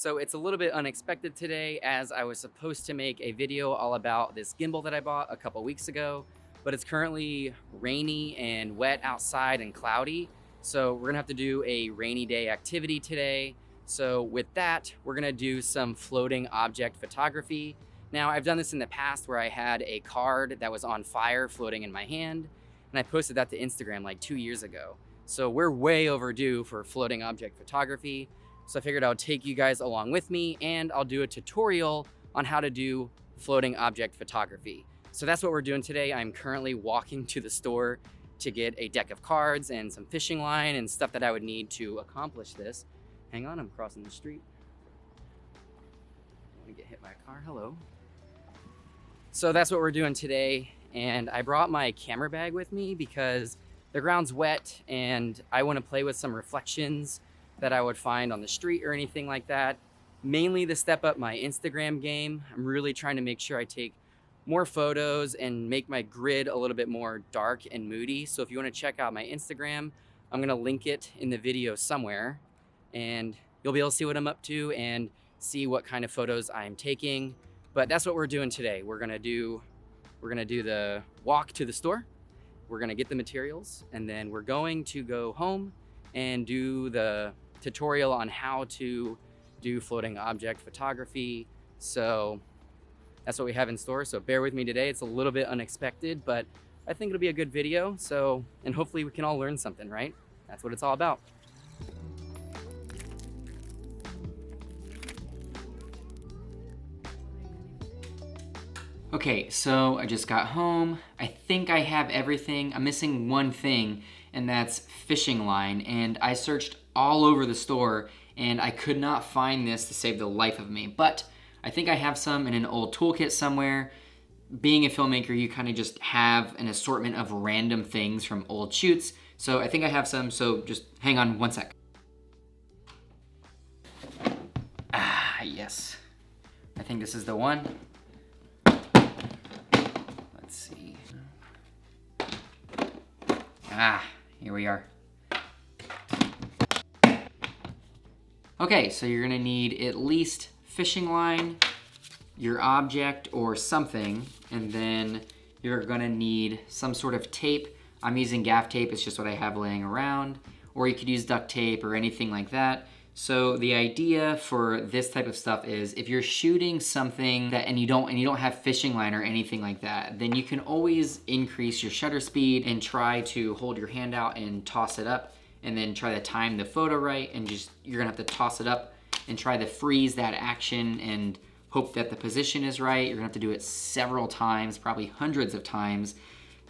So it's a little bit unexpected today as I was supposed to make a video all about this gimbal that I bought a couple weeks ago, but it's currently rainy and wet outside and cloudy. So we're gonna have to do a rainy day activity today. So with that, we're gonna do some floating object photography. Now I've done this in the past where I had a card that was on fire floating in my hand, and I posted that to Instagram like 2 years ago. So we're way overdue for floating object photography. So I figured I'll take you guys along with me and I'll do a tutorial on how to do floating object photography. So that's what we're doing today. I'm currently walking to the store to get a deck of cards and some fishing line and stuff that I would need to accomplish this. Hang on, I'm crossing the street. I want to get hit by a car, hello. So that's what we're doing today. And I brought my camera bag with me because the ground's wet and I want to play with some reflections that I would find on the street or anything like that. Mainly to step up my Instagram game. I'm really trying to make sure I take more photos and make my grid a little bit more dark and moody. So if you want to check out my Instagram, I'm gonna link it in the video somewhere and you'll be able to see what I'm up to and see what kind of photos I'm taking. But that's what we're doing today. We're gonna do the walk to the store. We're gonna get the materials and then we're going to go home and do the tutorial on how to do floating object photography. So that's what we have in store. So bear with me today. It's a little bit unexpected, but I think it'll be a good video. So, and hopefully we can all learn something, right? That's what it's all about. Okay, so I just got home. I think I have everything. I'm missing one thing, and that's fishing line. And I searched all over the store and I could not find this to save the life of me. But I think I have some in an old toolkit somewhere. Being a filmmaker, you kind of just have an assortment of random things from old shoots. So I think I have some, so just hang on one sec. Ah, yes. I think this is the one. Let's see. Ah, here we are. Okay, so you're gonna need at least fishing line, your object or something, and then you're gonna need some sort of tape. I'm using gaff tape, it's just what I have laying around, or you could use duct tape or anything like that. So the idea for this type of stuff is if you're shooting something that and you don't have fishing line or anything like that, then you can always increase your shutter speed and try to hold your hand out and toss it up and then try to time the photo right, and you're gonna have to toss it up and try to freeze that action and hope that the position is right. You're gonna have to do it several times, probably hundreds of times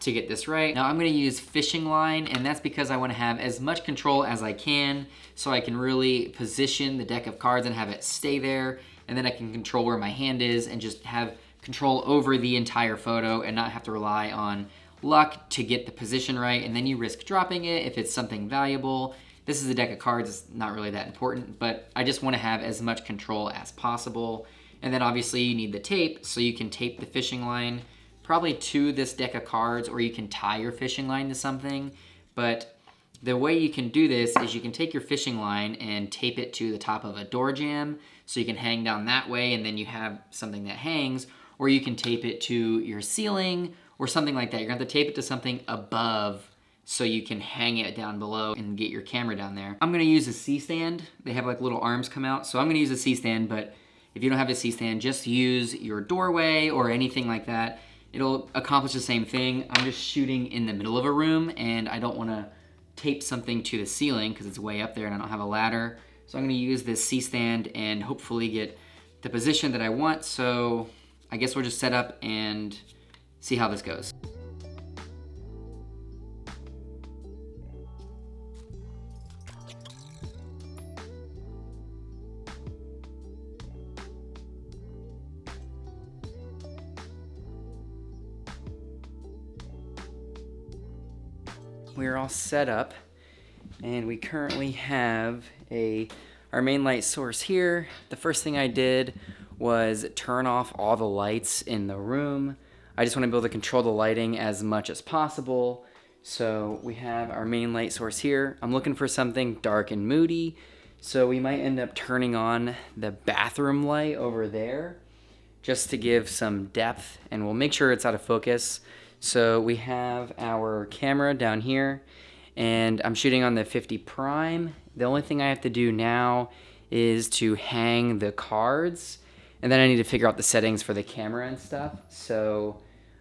to get this right. Now I'm gonna use fishing line, and that's because I wanna have as much control as I can so I can really position the deck of cards and have it stay there, and then I can control where my hand is and just have control over the entire photo and not have to rely on luck to get the position right, and then you risk dropping it if it's something valuable. This is a deck of cards, it's not really that important, but I just wanna have as much control as possible. And then obviously you need the tape, so you can tape the fishing line probably to this deck of cards, or you can tie your fishing line to something. But the way you can do this is you can take your fishing line and tape it to the top of a door jamb, so you can hang down that way and then you have something that hangs, or you can tape it to your ceiling or something like that. You're gonna have to tape it to something above so you can hang it down below and get your camera down there. I'm gonna use a C-stand. They have like little arms come out, so I'm gonna use a C-stand, but if you don't have a C-stand, just use your doorway or anything like that. It'll accomplish the same thing. I'm just shooting in the middle of a room and I don't wanna tape something to the ceiling because it's way up there and I don't have a ladder. So I'm gonna use this C-stand and hopefully get the position that I want. So I guess we'll just set up and see how this goes. We're all set up and we currently have our main light source here. The first thing I did was turn off all the lights in the room. I just want to be able to control the lighting as much as possible. So we have our main light source here. I'm looking for something dark and moody. So we might end up turning on the bathroom light over there just to give some depth, and we'll make sure it's out of focus. So we have our camera down here, and I'm shooting on the 50 prime. The only thing I have to do now is to hang the cards, and then I need to figure out the settings for the camera and stuff. So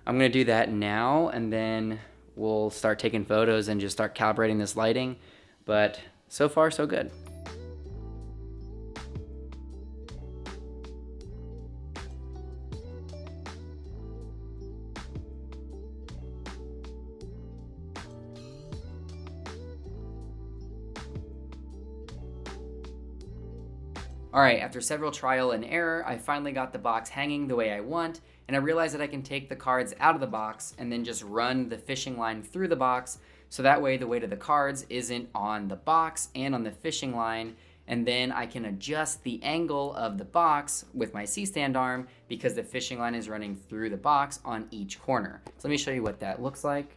I'm gonna do that now, and then we'll start taking photos and just start calibrating this lighting. But so far, so good. All right, after several trial and error, I finally got the box hanging the way I want, and I realized that I can take the cards out of the box and then just run the fishing line through the box, so that way the weight of the cards isn't on the box and on the fishing line, and then I can adjust the angle of the box with my C-stand arm because the fishing line is running through the box on each corner. So let me show you what that looks like.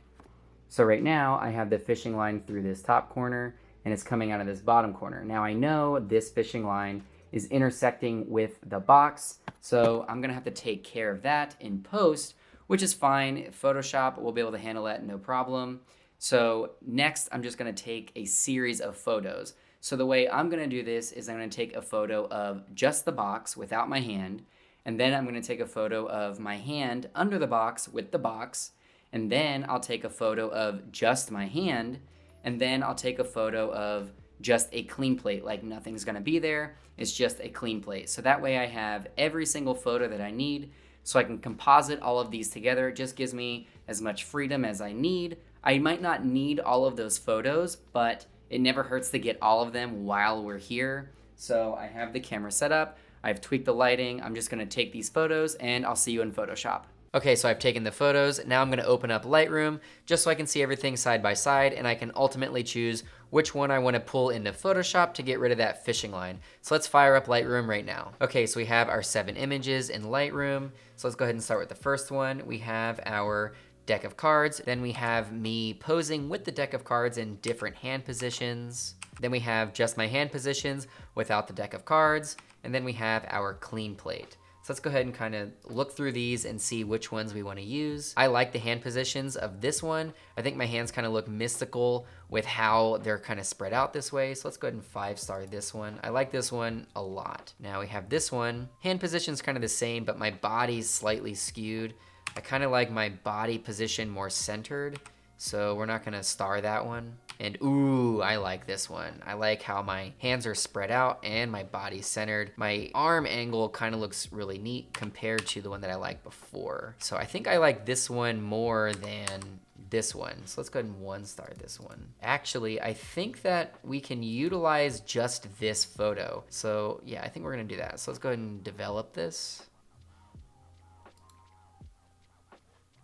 So right now I have the fishing line through this top corner and it's coming out of this bottom corner. Now I know this fishing line is intersecting with the box, so I'm gonna have to take care of that in post, which is fine. Photoshop will be able to handle that, no problem. So next, I'm just gonna take a series of photos. So the way I'm gonna do this is I'm gonna take a photo of just the box without my hand, and then I'm gonna take a photo of my hand under the box with the box, and then I'll take a photo of just my hand, and then I'll take a photo of just a clean plate, like nothing's gonna be there. It's just a clean plate. So that way I have every single photo that I need, so I can composite all of these together. It just gives me as much freedom as I need. I might not need all of those photos, but it never hurts to get all of them while we're here. So I have the camera set up, I've tweaked the lighting, I'm just gonna take these photos and I'll see you in Photoshop. Okay, so I've taken the photos. Now I'm gonna open up Lightroom just so I can see everything side by side, and I can ultimately choose which one I wanna pull into Photoshop to get rid of that fishing line. So let's fire up Lightroom right now. Okay, so we have our 7 images in Lightroom. So let's go ahead and start with the first one. We have our deck of cards. Then we have me posing with the deck of cards in different hand positions. Then we have just my hand positions without the deck of cards. And then we have our clean plate. So let's go ahead and kind of look through these and see which ones we want to use. I like the hand positions of this one. I think my hands kind of look mystical with how they're kind of spread out this way. So let's go ahead and 5-star this one. I like this one a lot. Now we have this one. Hand position's kind of the same, but my body's slightly skewed. I kind of like my body position more centered, so we're not gonna star that one. And ooh, I like this one. I like how my hands are spread out and my body's centered. My arm angle kind of looks really neat compared to the one that I liked before. So I think I like this one more than this one. So let's go ahead and 1-star this one. Actually, I think that we can utilize just this photo. So yeah, I think we're gonna do that. So let's go ahead and develop this.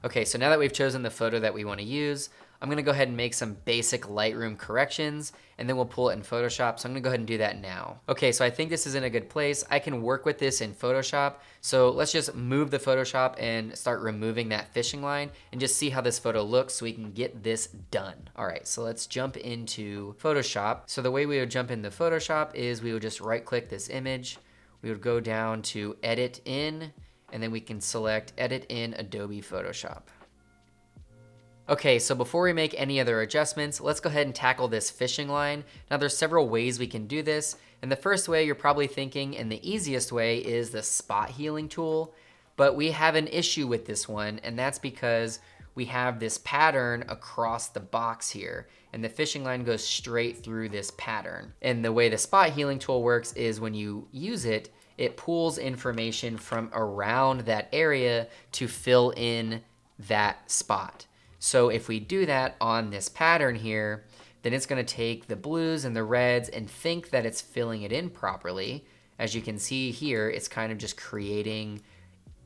Okay, so now that we've chosen the photo that we want to use, I'm gonna go ahead and make some basic Lightroom corrections, and then we'll pull it in Photoshop. So I'm gonna go ahead and do that now. Okay, so I think this is in a good place. I can work with this in Photoshop. So let's just move the Photoshop and start removing that fishing line and just see how this photo looks so we can get this done. All right, so let's jump into Photoshop. So the way we would jump into Photoshop is we would just right-click this image. We would go down to Edit In, and then we can select Edit in Adobe Photoshop. Okay, so before we make any other adjustments, let's go ahead and tackle this fishing line. Now there's several ways we can do this, and the first way you're probably thinking, and the easiest way, is the spot healing tool, but we have an issue with this one, and that's because we have this pattern across the box here, and the fishing line goes straight through this pattern. And the way the spot healing tool works is when you use it, it pulls information from around that area to fill in that spot. So if we do that on this pattern here, then it's gonna take the blues and the reds and think that it's filling it in properly. As you can see here, it's kind of just creating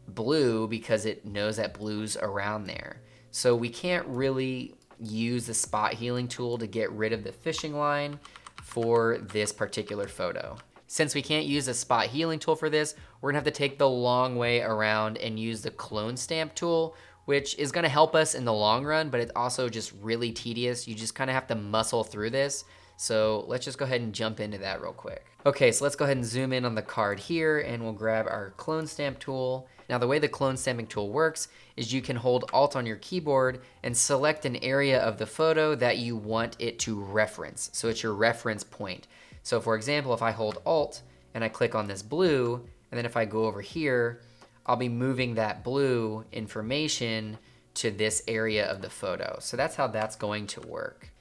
blue because it knows that blue's around there. So we can't really use the spot healing tool to get rid of the fishing line for this particular photo. Since we can't use the spot healing tool for this, we're gonna have to take the long way around and use the clone stamp tool, which is gonna help us in the long run, but it's also just really tedious. You just kind of have to muscle through this. So let's just go ahead and jump into that real quick. Okay, so let's go ahead and zoom in on the card here, and we'll grab our clone stamp tool. Now the way the clone stamping tool works is you can hold Alt on your keyboard and select an area of the photo that you want it to reference. So it's your reference point. So for example, if I hold Alt and I click on this blue, and then if I go over here, I'll be moving that blue information to this area of the photo. So that's how that's going to work.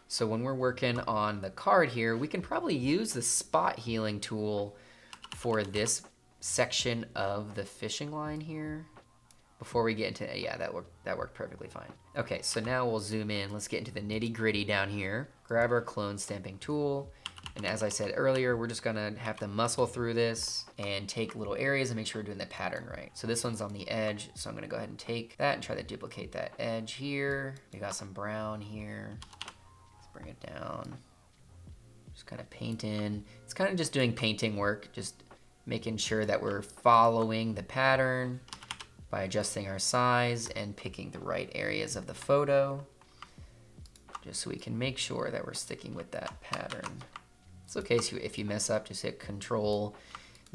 So when we're working on the card here, we can probably use the spot healing tool for this section of the fishing line here. Before we get into, yeah, that worked perfectly fine. Okay, so now we'll zoom in. Let's get into the nitty gritty down here. Grab our clone stamping tool. And as I said earlier, we're just gonna have to muscle through this and take little areas and make sure we're doing the pattern right. So this one's on the edge, so I'm gonna go ahead and take that and try to duplicate that edge here. We got some brown here. Let's bring it down. Just kind of paint in. It's kind of just doing painting work, just making sure that we're following the pattern by adjusting our size and picking the right areas of the photo, just so we can make sure that we're sticking with that pattern. It's okay if you mess up, just hit Control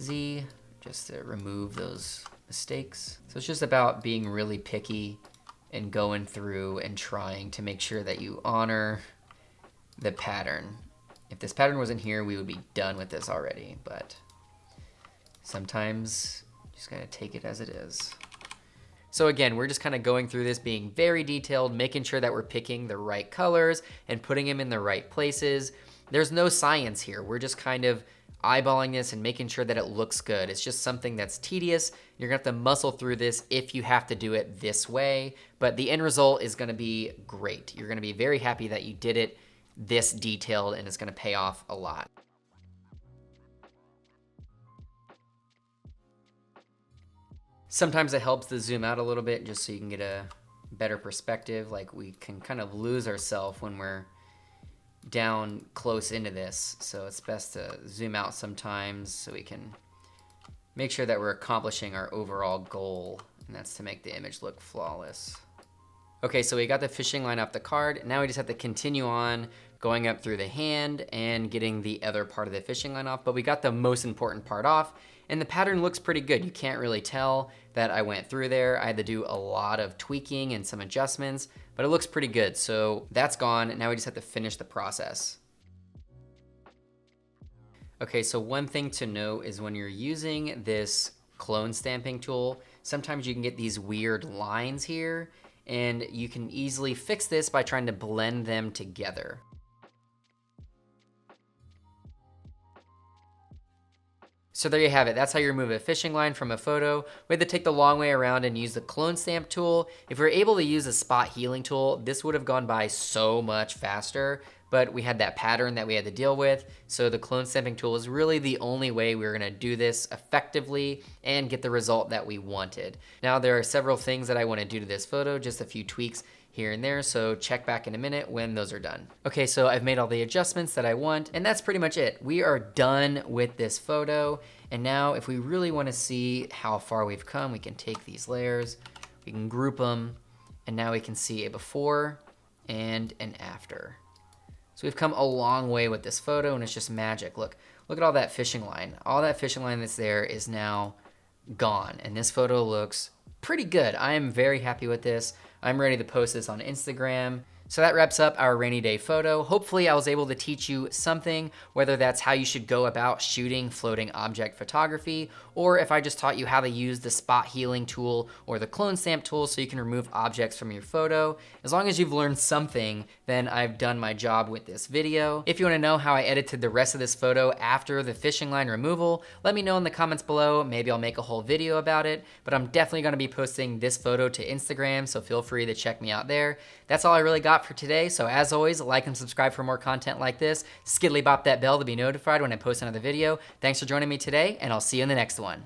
Z just to remove those mistakes. So it's just about being really picky and going through and trying to make sure that you honor the pattern. If this pattern wasn't here, we would be done with this already, but sometimes you just gotta take it as it is. So again, we're just kind of going through this, being very detailed, making sure that we're picking the right colors and putting them in the right places. There's no science here. We're just kind of eyeballing this and making sure that it looks good. It's just something that's tedious. You're gonna have to muscle through this if you have to do it this way, but the end result is gonna be great. You're gonna be very happy that you did it this detailed, and it's gonna pay off a lot. Sometimes it helps to zoom out a little bit just so you can get a better perspective. Like, we can kind of lose ourselves when we're down close into this. So it's best to zoom out sometimes so we can make sure that we're accomplishing our overall goal, and that's to make the image look flawless. Okay, so we got the fishing line off the card. Now we just have to continue on going up through the hand and getting the other part of the fishing line off, but we got the most important part off, and the pattern looks pretty good. You can't really tell that I went through there. I had to do a lot of tweaking and some adjustments, but it looks pretty good. So that's gone. Now we just have to finish the process. Okay, so one thing to note is when you're using this clone stamping tool, sometimes you can get these weird lines here, and you can easily fix this by trying to blend them together. So there you have it. That's how you remove a fishing line from a photo. We had to take the long way around and use the clone stamp tool. If we were able to use the spot healing tool, this would have gone by so much faster, but we had that pattern that we had to deal with. So the clone stamping tool is really the only way we were gonna do this effectively and get the result that we wanted. Now there are several things that I wanna do to this photo, just a few tweaks here and there, so check back in a minute when those are done. Okay, so I've made all the adjustments that I want, and that's pretty much it. We are done with this photo, and now if we really wanna see how far we've come, we can take these layers, we can group them, and now we can see a before and an after. So we've come a long way with this photo, and it's just magic. Look at all that fishing line. All that fishing line that's there is now gone, and this photo looks pretty good. I am very happy with this. I'm ready to post this on Instagram. So that wraps up our rainy day photo. Hopefully I was able to teach you something, whether that's how you should go about shooting floating object photography, or if I just taught you how to use the spot healing tool or the clone stamp tool so you can remove objects from your photo. As long as you've learned something, then I've done my job with this video. If you wanna know how I edited the rest of this photo after the fishing line removal, let me know in the comments below. Maybe I'll make a whole video about it, but I'm definitely gonna be posting this photo to Instagram, so feel free to check me out there. That's all I really got for today. So as always, like and subscribe for more content like this. Skiddly bop that bell to be notified when I post another video. Thanks for joining me today, and I'll see you in the next one.